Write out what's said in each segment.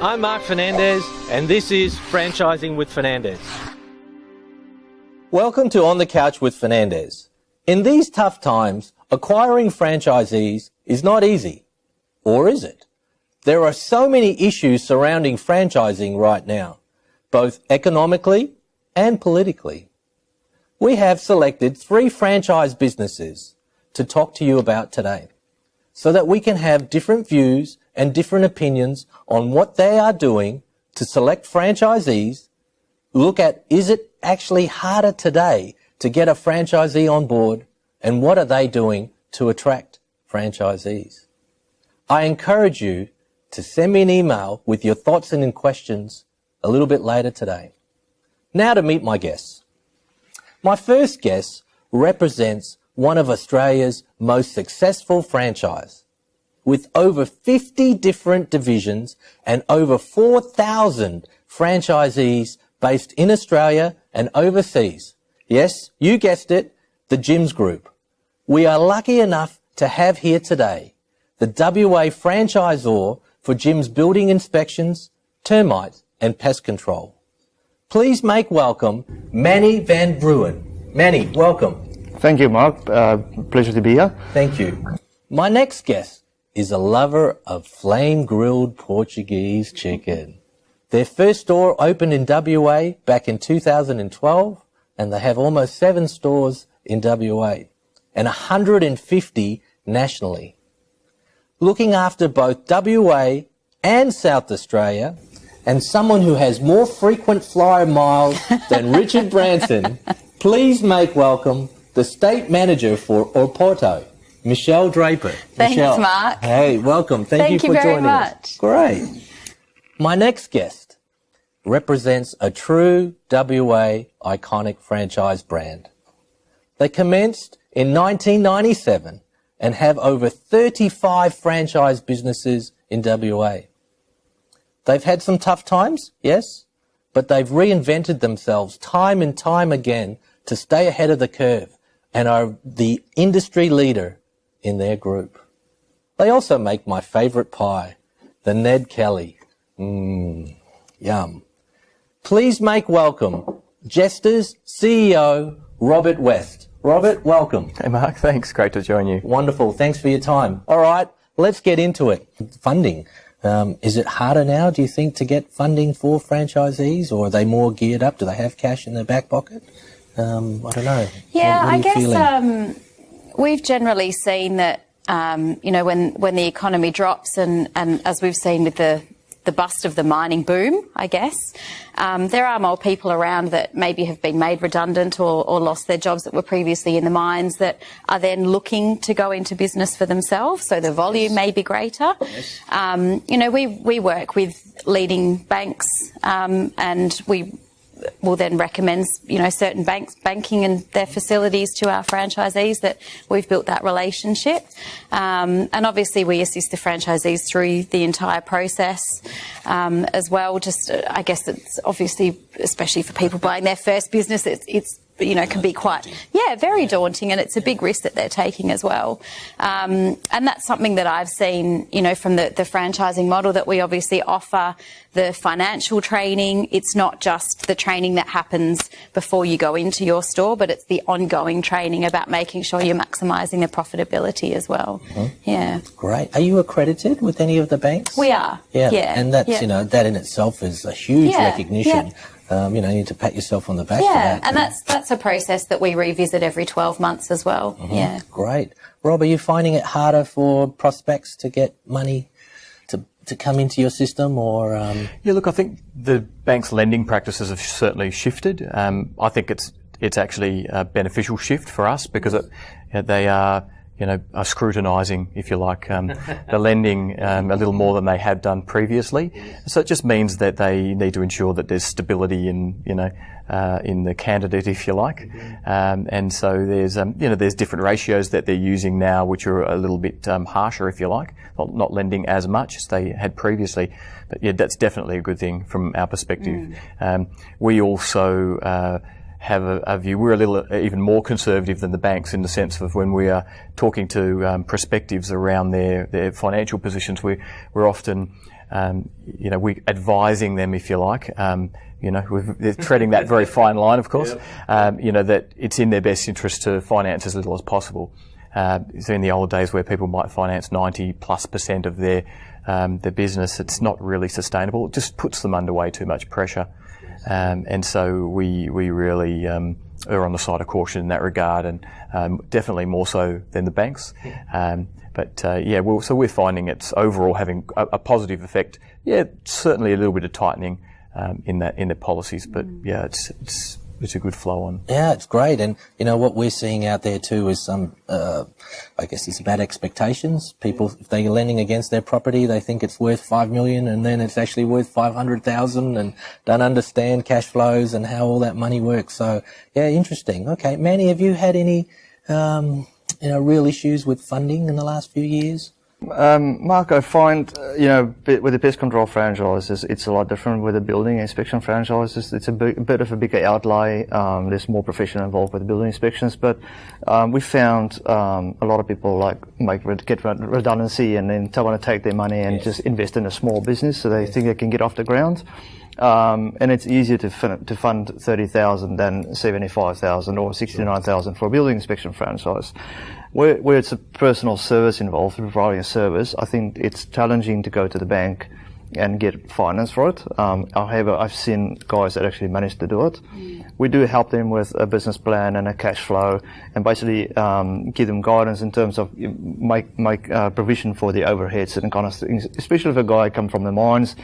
I'm Mark Fernandez, and this is Franchising with Fernandez. Welcome to On the Couch with Fernandez. In these tough times, acquiring franchisees is not easy. Or is it? There are so many issues surrounding franchising right now, both economically and politically. We have selected 3 franchise businesses to talk to you about today, so that we can have different views and different opinions on what they are doing to select franchisees, look at is it actually harder today to get a franchisee on board, and what are they doing to attract franchisees. I encourage you to send me an email with your thoughts and questions a little bit later today. Now to meet my guests. My first guest represents one of Australia's most successful franchise, with over 50 different divisions and over 4,000 franchisees based in Australia and overseas. Yes, you guessed it, the Gyms Group. We are lucky enough to have here today the WA franchisor for gyms building inspections, termites and pest control. Please make welcome Manny Van Bruin. Manny, welcome. Thank you, Mark. Pleasure to be here. Thank you. My next guest is a lover of flame-grilled Portuguese chicken. Their first store opened in WA back in 2012, and they have almost 7 stores in WA and 150 nationally. Looking after both WA and South Australia, and someone who has more frequent flyer miles than Richard Branson, please make welcome the State Manager for Oporto, Michelle Draper. Thanks, Michelle. Mark. Hey, welcome. Thank you for very joining much. us. Great. My next guest represents a true WA iconic franchise brand. They commenced in 1997 and have over 35 franchise businesses in WA. They've had some tough times, yes, but they've reinvented themselves time and time again to stay ahead of the curve and are the industry leader in their group. They also make my favourite pie, the Ned Kelly. Yum. Please make welcome Jester's CEO, Robert West. Robert, welcome. Hey, Mark. Thanks. Great to join you. Wonderful. Thanks for your time. All right, let's get into it. Funding. Is it harder now, do you think, to get funding for franchisees, or are they more geared up? Do they have cash in their back pocket? I don't know. Yeah, what I guess we've generally seen that, when the economy drops and as we've seen with the bust of the mining boom, I guess, there are more people around that maybe have been made redundant or lost their jobs that were previously in the mines that are then looking to go into business for themselves, so the volume may be greater. We work with leading banks and we will then recommend, certain banking and their facilities to our franchisees that we've built that relationship. And obviously we assist the franchisees through the entire process as well. Just, I guess it's obviously, especially for people buying their first business, it's can be quite, very daunting, and it's a big risk that they're taking as well. And that's something that I've seen, from the franchising model, that we obviously offer the financial training. It's not just the training that happens before you go into your store, but it's the ongoing training about making sure you're maximising the profitability as well. Mm-hmm. Yeah. Great. Are you accredited with any of the banks? We are. Yeah. And that's, that in itself is a huge recognition. Yeah. You need to pat yourself on the back for that. And that's a process that we revisit every 12 months as well. Mm-hmm. Yeah. Great. Rob, are you finding it harder for prospects to get money to come into your system, or? Yeah, look, I think the bank's lending practices have certainly shifted. I think it's actually a beneficial shift for us because they are are scrutinising, if you like, the lending a little more than they have done previously. So it just means that they need to ensure that there's stability in the candidate, if you like. And so there's different ratios that they're using now, which are a little bit harsher, if you like, not lending as much as they had previously. But yeah, that's definitely a good thing from our perspective. We also have a view. We're a little even more conservative than the banks in the sense of when we are talking to prospectives around their financial positions, we're often we're advising them, if you like. They're treading that very fine line, of course. That it's in their best interest to finance as little as possible. So in the old days where people might finance 90+% of their business, it's not really sustainable. It just puts them under way too much pressure. And so we really are on the side of caution in that regard, and definitely more so than the banks. So we're finding it's overall having a positive effect. Yeah, certainly a little bit of tightening in their policies, but yeah, it's a good flow on. Yeah, it's great. And, what we're seeing out there too is some, I guess it's about expectations. People, if they're lending against their property, they think it's worth $5 million and then it's actually worth 500,000 and don't understand cash flows and how all that money works. So, yeah, interesting. Okay. Manny, have you had any, real issues with funding in the last few years? Mark, I find, with the pest control franchises, it's a lot different with the building inspection franchises. It's a bit of a bigger outlay. There's more professional involved with the building inspections, but we found a lot of people get redundancy and then want to take their money and just invest in a small business, so they think they can get off the ground. And it's easier to fund 30,000 than 75,000 or 69,000 for a building inspection franchise. Where it's a personal service involved, providing a service, I think it's challenging to go to the bank and get finance for it. However, I've seen guys that actually managed to do it. We do help them with a business plan and a cash flow, and basically give them guidance in terms of make provision for the overheads and kind of things. Especially if a guy come from the mines,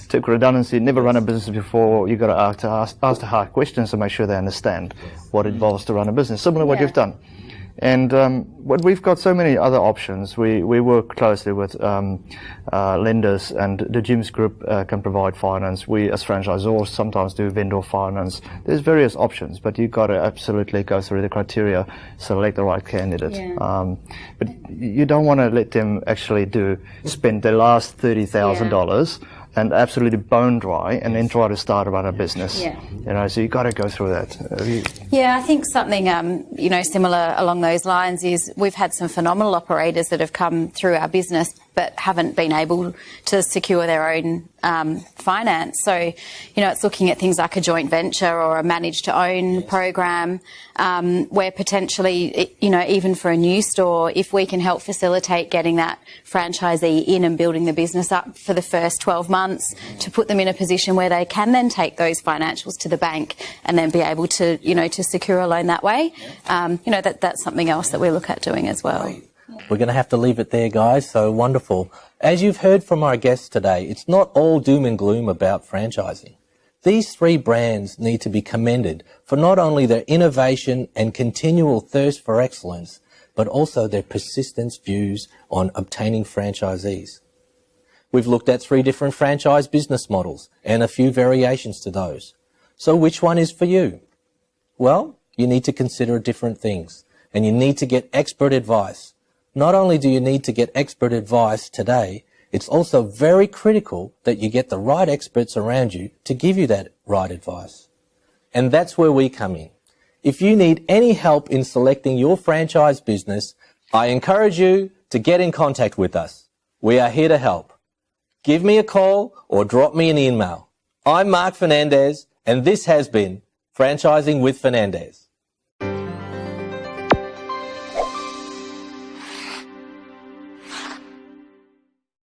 took redundancy, never run a business before, you got to ask the hard questions to make sure they understand what it involves to run a business, similar to what you've done. And we've got so many other options. We work closely with lenders, and the gyms group can provide finance. We as franchisors sometimes do vendor finance. There's various options, but you've got to absolutely go through the criteria, select the right candidate. But you don't want to let them actually spend the last $30,000 and absolutely bone dry and then try to start run a business. So you got to go through that. Yeah, I think something similar along those lines is we've had some phenomenal operators that have come through our business but haven't been able to secure their own finance. So, it's looking at things like a joint venture or a managed to own program, where potentially, even for a new store, if we can help facilitate getting that franchisee in and building the business up for the first 12 months to put them in a position where they can then take those financials to the bank and then be able to, to secure a loan that way. That's something else that we look at doing as well. We're going to have to leave it there, guys. So wonderful. As you've heard from our guests today, it's not all doom and gloom about franchising. These three brands need to be commended for not only their innovation and continual thirst for excellence, but also their persistent views on obtaining franchisees. We've looked at 3 different franchise business models and a few variations to those. So which one is for you? Well, you need to consider different things, and you need to get expert advice. Not only do you need to get expert advice today, it's also very critical that you get the right experts around you to give you that right advice. And that's where we come in. If you need any help in selecting your franchise business, I encourage you to get in contact with us. We are here to help. Give me a call or drop me an email. I'm Mark Fernandez, and this has been Franchising with Fernandez.